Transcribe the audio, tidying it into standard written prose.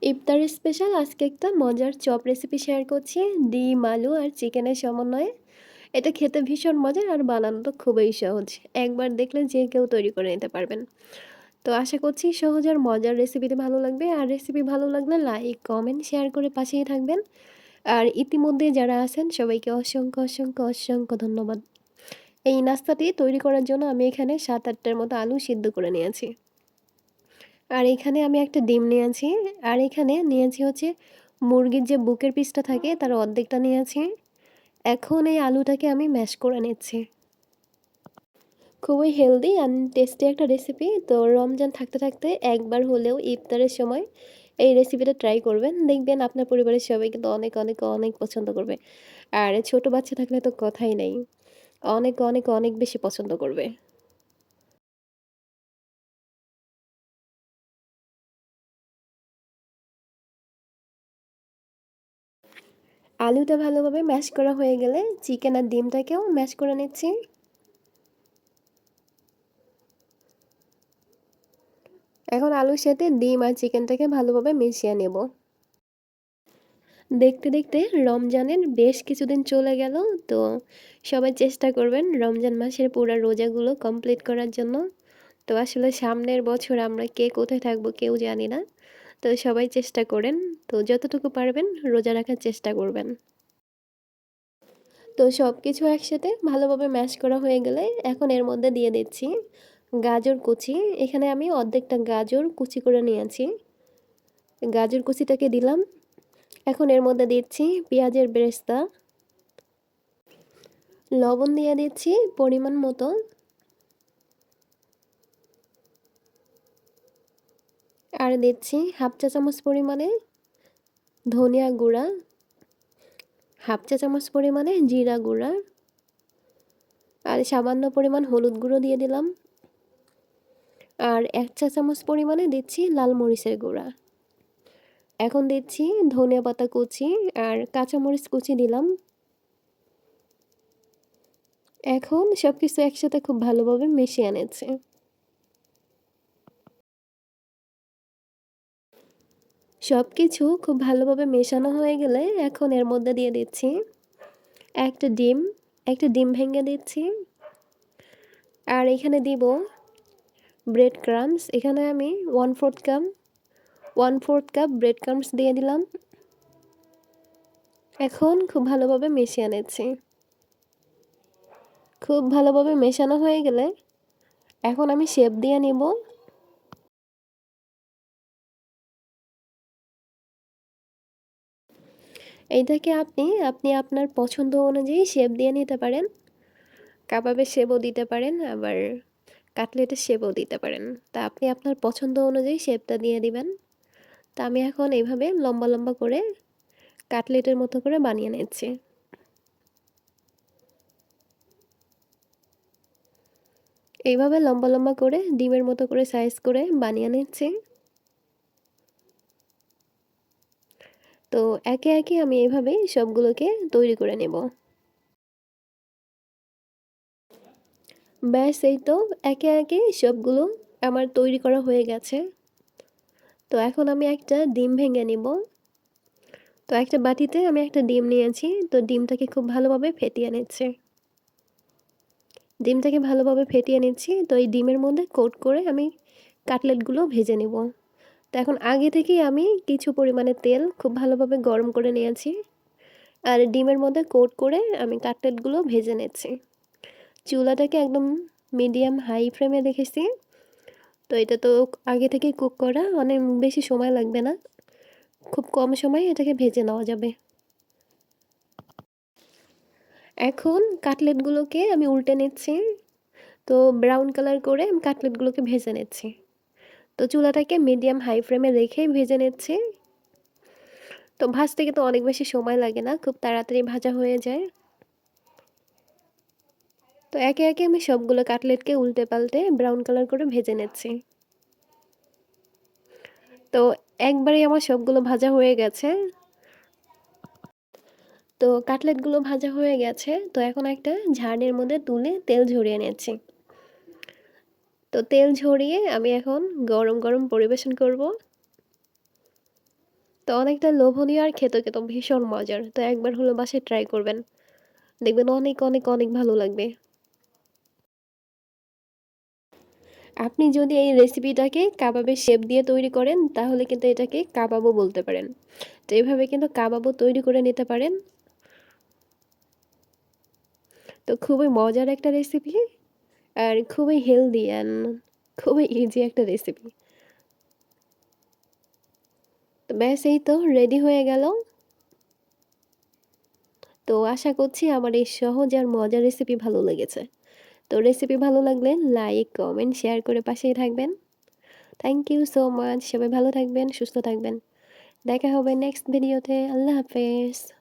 ইফতার special আজকে একটা মজার চপ রেসিপি শেয়ার করছি। ডিম, আলু আর চিকেনের সমন্বয়ে। এটা খেতে ভীষণ মজার আর বানানো তো খুবই সহজ। একবার দেখলে যে কেউ তৈরি করে নিতে পারবেন। তো আশা করছি সহজ আর মজার রেসিপিটি ভালো লাগবে। আর রেসিপি ভালো লাগলে লাইক, কমেন্ট, শেয়ার করে পাশেই থাকবেন। আর ইতিমধ্যে যারা আছেন সবাইকে অসংখ্য, অসংখ্য, অসংখ্য ধন্যবাদ। এই নাস্তাটি তৈরি করার জন্য আমি এখানে ৭-৮টার মতো আলু সিদ্ধ করে নিয়েছি। আর এখানে আমি একটা ডিম নিয়েছি। আর এখানে নিয়েছি হচ্ছে মুরগির যে বুকের পিসটা থাকে তার অর্ধেকটা নিয়েছি। এখন এই আলুটাকে আমি ম্যাশ করে নিচ্ছি। খুবই হেলদি অ্যান্ড টেস্টি একটা রেসিপি। তো রমজান থাকতে থাকতে একবার হলেও ইফতারের সময় এই রেসিপিটা ট্রাই করবেন। দেখবেন আপনার পরিবারের সবাই কিন্তু অনেক, অনেক, অনেক পছন্দ করবে। আর ছোট বাচ্চা থাকলে তো কথাই নেই। অনেক, অনেক, অনেক বেশি পছন্দ করবে। আলুটা ভালোভাবে ম্যাশ করা হয়ে গেলে চিকেন আর ডিমটাকেও ম্যাশ করে নিচ্ছি। এখন আলুর সাথে ডিম আর চিকেনটাকে ভালোভাবে মিশিয়ে নেব। দেখতে দেখতে রমজানের বেশ কিছুদিন চলে গেল। তো সবাই চেষ্টা করবেন রমজান মাসের পুরো রোজাগুলো কমপ্লিট করার জন্য। তো আসলে সামনের বছর আমরা কে কোথায় থাকবো কেউ জানি না। তো সবাই চেষ্টা করেন। তো যতটুকু পারবেন রোজা রাখার চেষ্টা করবেন। তো সব কিছু একসাথে ভালোভাবে ম্যাশ করা হয়ে গেলে এখন এর মধ্যে দিয়ে দিচ্ছি গাজর কুচি। এখানে আমি অর্ধেকটা গাজর কুচি করে নিয়েছি। গাজর কুচিটাকে দিলাম। এখন এর মধ্যে দিচ্ছি পেঁয়াজের বেরেস্তা, লবণ দিয়ে দিচ্ছি পরিমাণ মতো, আর দিচ্ছি হাফ চা চামচ পরিমাণে ধনিয়া গুঁড়া, হাফ চা চামচ পরিমাণে জিরা গুঁড়া, আর সামান্য পরিমাণ হলুদ গুঁড়ো দিয়ে দিলাম। আর ১ চা চামচ পরিমাণে দিচ্ছি লাল মরিচের গুঁড়া। এখন দিচ্ছি ধনিয়া পাতা কুচি আর কাঁচামরিচ কুচি দিলাম। এখন সবকিছু একসাথে খুব ভালোভাবে মিশিয়ে নিচ্ছি। সবকিছু খুব ভালোভাবে মেশানো হয়ে গেলে এখন এর মধ্যে দিয়ে দিচ্ছি একটা ডিম, একটা ডিম ভেঙে দিচ্ছি। আর এখানে দিব ব্রেড ক্রাম্বস। এখানে আমি 1/4 কাপ ব্রেড ক্রাম্বস দিয়ে দিলাম। এখন খুব ভালোভাবে মিশিয়ে নিচ্ছি। খুব ভালোভাবে মেশানো হয়ে গেলে এখন আমি শেপ দিয়ে নিব। এইটাকে আপনি আপনার পছন্দ অনুযায়ী শেপ দিয়ে নিতে পারেন। কাবাবের শেপও দিতে পারেন, আবার কাটলেটের শেপও দিতে পারেন। তা আপনি আপনার পছন্দ অনুযায়ী শেপটা দিয়ে দিবেন। তা আমি এখন এইভাবে লম্বা লম্বা করে কাটলেটের মতো করে বানিয়ে নিচ্ছি। এইভাবে লম্বা লম্বা করে ডিমের মতো করে সাইজ করে বানিয়ে নিচ্ছি। তো একে একে আমি এভাবেই সবগুলোকে তৈরি করে নেব। ব্যাস এই তো, একে একে সবগুলো আমার তৈরি করা হয়ে গেছে। তো এখন আমি একটা ডিম ভেঙে নিব। তো একটা বাটিতে আমি একটা ডিম নিয়েছি। তো ডিমটাকে খুব ভালোভাবে ফেটিয়ে নিচ্ছি। ডিমটাকে ভালোভাবে ফেটিয়ে নিচ্ছি। তো এই ডিমের মধ্যে কোট করে আমি কাটলেটগুলো ভেজে নেব। তো এখন আগে থেকেই আমি কিছু পরিমাণে তেল খুব ভালোভাবে গরম করে নিয়েছি। আর ডিমের মধ্যে কোট করে আমি কাটলেটগুলো ভেজে নিচ্ছি। চুলাটাকে একদম মিডিয়াম হাই ফ্লেমে রেখেছি। তো এটা তো আগে থেকেই কুক করা, অনেক বেশি সময় লাগবে না। খুব কম সময়ে এটাকে ভেজে নেওয়া যাবে। এখন কাটলেটগুলোকে আমি উল্টে নিচ্ছি। তো ব্রাউন কালার করে আমি কাটলেটগুলোকে ভেজে নিচ্ছি। তো চুলাটাকে মিডিয়াম হাই ফ্লেমে রেখে ভেজে নিচ্ছি। তো ভাজতে কিন্তু অনেক বেশি সময় লাগে না, খুব তাড়াতাড়ি ভাজা হয়ে যায়। তো একে একে আমি সবগুলো কাটলেটকে উল্টে পাল্টে ব্রাউন কালার করে ভেজে নিচ্ছি। তো একবারেই আমার সবগুলো ভাজা হয়ে গেছে। তো কাটলেটগুলো ভাজা হয়ে গেছে। তো এখন একটা ঝাড়নির মধ্যে তুলে তেল ঝরিয়ে নিচ্ছি। তো তেল ঝরিয়ে আমি এখন গরম গরম পরিবেশন করব। তো অনেকটা লোভনীয় আর খেতেও কিন্তু ভীষণ মজার। তো একবার হলেও বাসায় ট্রাই করবেন। দেখবেন অনেক, অনেক, অনেক ভালো লাগবে। আপনি যদি এই রেসিপিটাকে কাবাবের শেপ দিয়ে তৈরি করেন, তাহলে কিন্তু এটাকে কাবাবও বলতে পারেন। তো এভাবে কিন্তু কাবাবও তৈরি করে নিতে পারেন। তো খুবই মজার একটা রেসিপি আর খুবই হেলদি অ্যান্ড খুবই ইজি একটা রেসিপি। তো ব্যাস এই তো রেডি হয়ে গেল। তো আশা করছি আমার এই সহজ আর মজার রেসিপি ভালো লেগেছে। তো রেসিপি ভালো লাগলে লাইক, কমেন্ট, শেয়ার করে পাশেই থাকবেন। Thank you so much. সবাই ভালো থাকবেন, সুস্থ থাকবেন। দেখা হবে নেক্সট ভিডিওতে। আল্লাহ হাফেজ।